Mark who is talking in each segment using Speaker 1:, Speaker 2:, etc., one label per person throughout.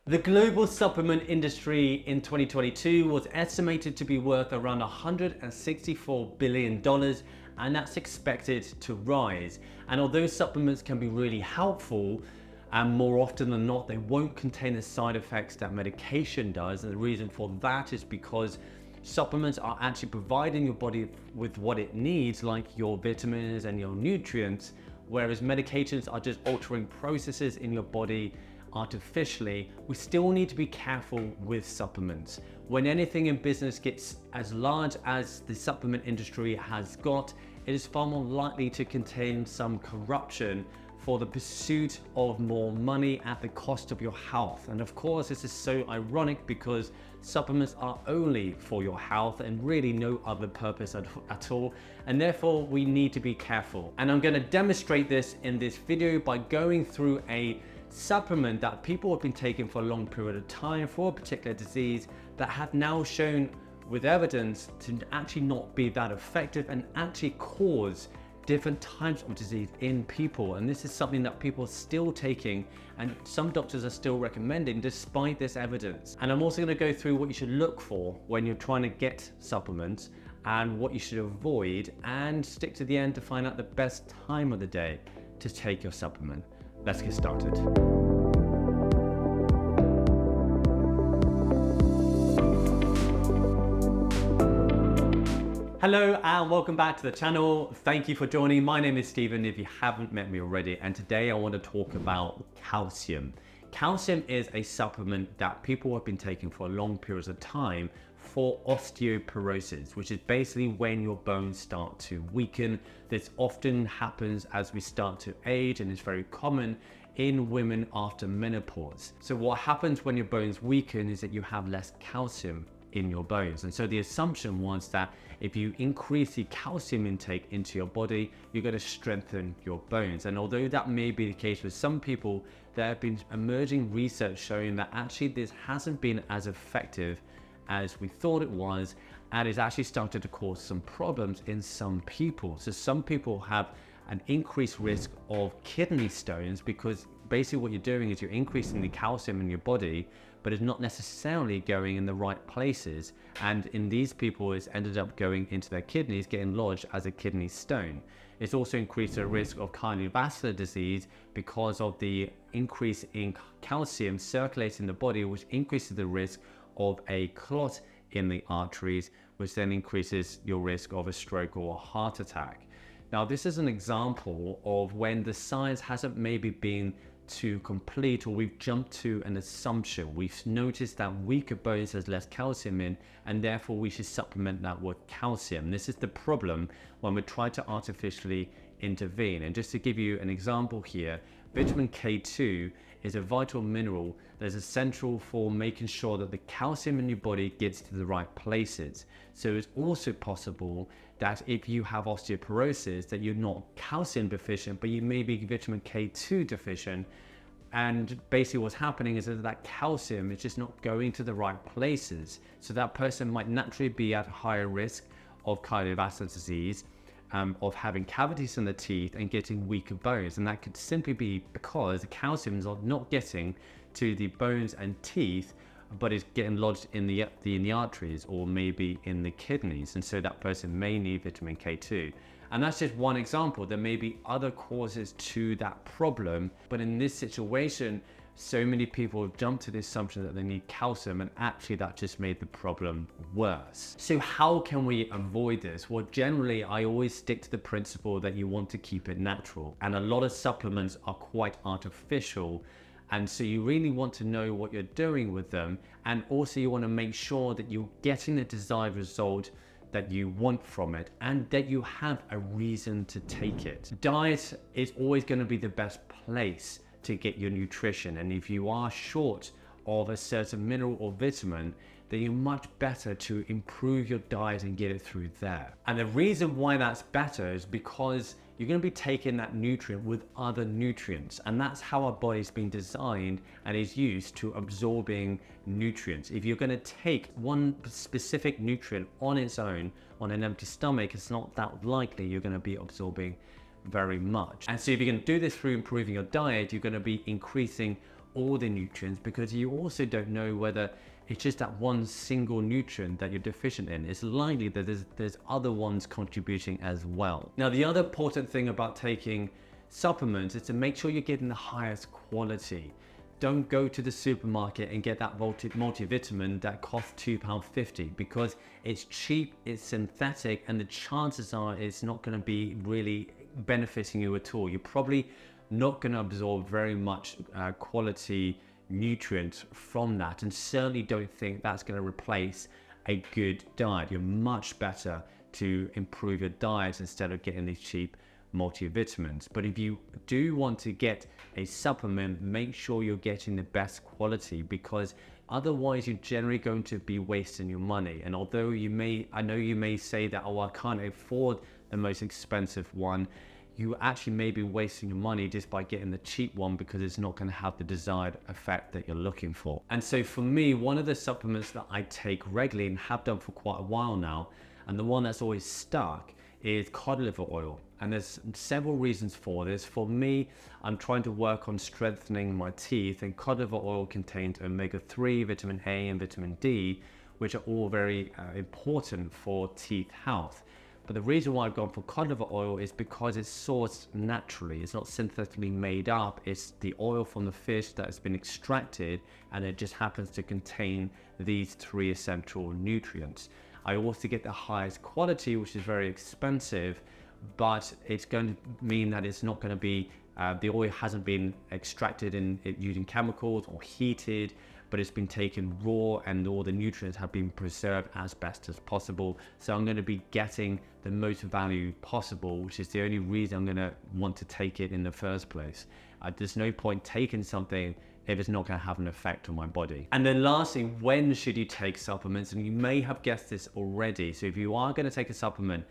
Speaker 1: The global supplement industry in 2022 was estimated to be worth around $164 billion, and that's expected to rise. And although supplements can be really helpful, and more often than not, they won't contain the side effects that medication does. And the reason for that is because supplements are actually providing your body with what it needs, like your vitamins and your nutrients, whereas medications are just altering processes in your body artificially. We still need to be careful with supplements. When anything in business gets as large as the supplement industry has got, it is far more likely to contain some corruption for the pursuit of more money at the cost of your health. And of course, this is so ironic because supplements are only for your health and really no other purpose at all. And therefore we need to be careful. And I'm going to demonstrate this in this video by going through a supplement that people have been taking for a long period of time for a particular disease that have now shown with evidence to actually not be that effective and actually cause different types of disease in people. And this is something that people are still taking and some doctors are still recommending despite this evidence. And I'm also going to go through what you should look for when you're trying to get supplements and what you should avoid, and stick to the end to find out the best time of the day to take your supplement. Let's get started. Hello and welcome back to the channel. Thank you for joining. My name is Steven if you haven't met me already, and today I want to talk about calcium. Calcium is a supplement that people have been taking for long periods of time for osteoporosis, which is basically when your bones start to weaken. This often happens as we start to age and is very common in women after menopause. So what happens when your bones weaken is that you have less calcium in your bones. And so the assumption was that if you increase the calcium intake into your body, you're going to strengthen your bones. And although that may be the case with some people, there have been emerging research showing that actually this hasn't been as effective as we thought it was, and it's actually started to cause some problems in some people. So some people have an increased risk of kidney stones because basically what you're doing is you're increasing the calcium in your body, but it's not necessarily going in the right places. And in these people, it's ended up going into their kidneys, getting lodged as a kidney stone. It's also increased the risk of cardiovascular disease because of the increase in calcium circulating in the body, which increases the risk of a clot in the arteries, which then increases your risk of a stroke or a heart attack. Now, this is an example of when the science hasn't maybe been too complete, or we've jumped to an assumption. We've noticed that weaker bones has less calcium in, and therefore we should supplement that with calcium. This is the problem when we try to artificially intervene. And just to give you an example here, vitamin K2 is a vital mineral that is essential for making sure that the calcium in your body gets to the right places. So it's also possible that if you have osteoporosis, that you're not calcium deficient, but you may be vitamin K2 deficient. And basically what's happening is that calcium is just not going to the right places. So that person might naturally be at a higher risk of cardiovascular disease, of having cavities in the teeth and getting weaker bones. And that could simply be because the calcium is not getting to the bones and teeth, but is getting lodged in the arteries or maybe in the kidneys. And so that person may need vitamin K2. And that's just one example. There may be other causes to that problem, but in this situation, so many people have jumped to the assumption that they need calcium, and actually that just made the problem worse. So how can we avoid this? Well, generally, I always stick to the principle that you want to keep it natural. And a lot of supplements are quite artificial. And so you really want to know what you're doing with them. And also you want to make sure that you're getting the desired result that you want from it, and that you have a reason to take it. Diet is always going to be the best place to get your nutrition, and if you are short of a certain mineral or vitamin, then you're much better to improve your diet and get it through there. And the reason why that's better is because you're going to be taking that nutrient with other nutrients, and that's how our body's been designed and is used to absorbing nutrients. If you're going to take one specific nutrient on its own on an empty stomach, it's not that likely you're going to be absorbing very much. And so if you can do this through improving your diet, you're going to be increasing all the nutrients, because you also don't know whether it's just that one single nutrient that you're deficient in. It's likely that there's other ones contributing as well. Now, the other important thing about taking supplements is to make sure you're getting the highest quality. Don't go to the supermarket and get that multivitamin that costs £2.50, because it's cheap, it's synthetic, and the chances are it's not going to be really benefiting you at all. You're probably not going to absorb very much quality nutrients from that, and certainly don't think that's going to replace a good diet. You're much better to improve your diet instead of getting these cheap multivitamins. But if you do want to get a supplement, make sure you're getting the best quality, because otherwise you're generally going to be wasting your money. And although I know you may say that, oh, I can't afford the most expensive one, you actually may be wasting your money just by getting the cheap one, because it's not going to have the desired effect that you're looking for. And so for me, one of the supplements that I take regularly and have done for quite a while now, and the one that's always stuck, is cod liver oil. And there's several reasons for this. For me, I'm trying to work on strengthening my teeth, and cod liver oil contains omega-3, vitamin A and vitamin D, which are all very important for teeth health. But the reason why I've gone for cod liver oil is because it's sourced naturally. It's not synthetically made up. It's the oil from the fish that has been extracted, and it just happens to contain these 3 essential nutrients. I also get the highest quality, which is very expensive, but it's going to mean that it's not going to be, the oil hasn't been extracted using chemicals or heated, but it's been taken raw, and all the nutrients have been preserved as best as possible. So I'm going to be getting the most value possible, which is the only reason I'm going to want to take it in the first place. There's no point taking something if it's not going to have an effect on my body. And then lastly, when should you take supplements? And you may have guessed this already. So if you are going to take a supplement,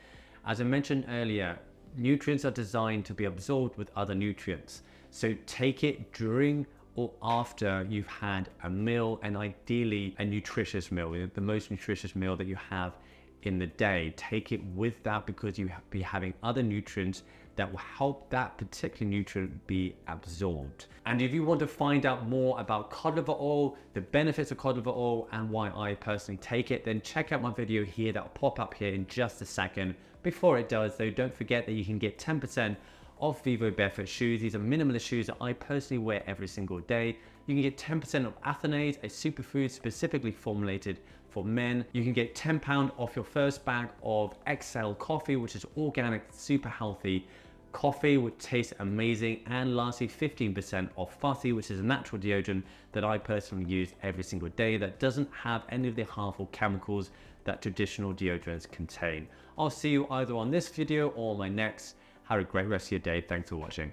Speaker 1: as I mentioned earlier, nutrients are designed to be absorbed with other nutrients. So take it during or after you've had a meal, and ideally a nutritious meal, the most nutritious meal that you have in the day. Take it with that, because you be having other nutrients that will help that particular nutrient be absorbed. And if you want to find out more about cod liver oil, the benefits of cod liver oil, and why I personally take it, then check out my video here that will pop up here in just a second. Before it does though, don't forget that you can get 10% of Vivo barefoot shoes. These are minimalist shoes that I personally wear every single day. You can get 10% of Athenase, a superfood specifically formulated for men. You can get £10 off your first bag of XL coffee, which is organic, super healthy coffee, which tastes amazing. And lastly, 15% off Fussy, which is a natural deodorant that I personally use every single day, that doesn't have any of the harmful chemicals that traditional deodorants contain. I'll see you either on this video or my next. Have a great rest of your day. Thanks for watching.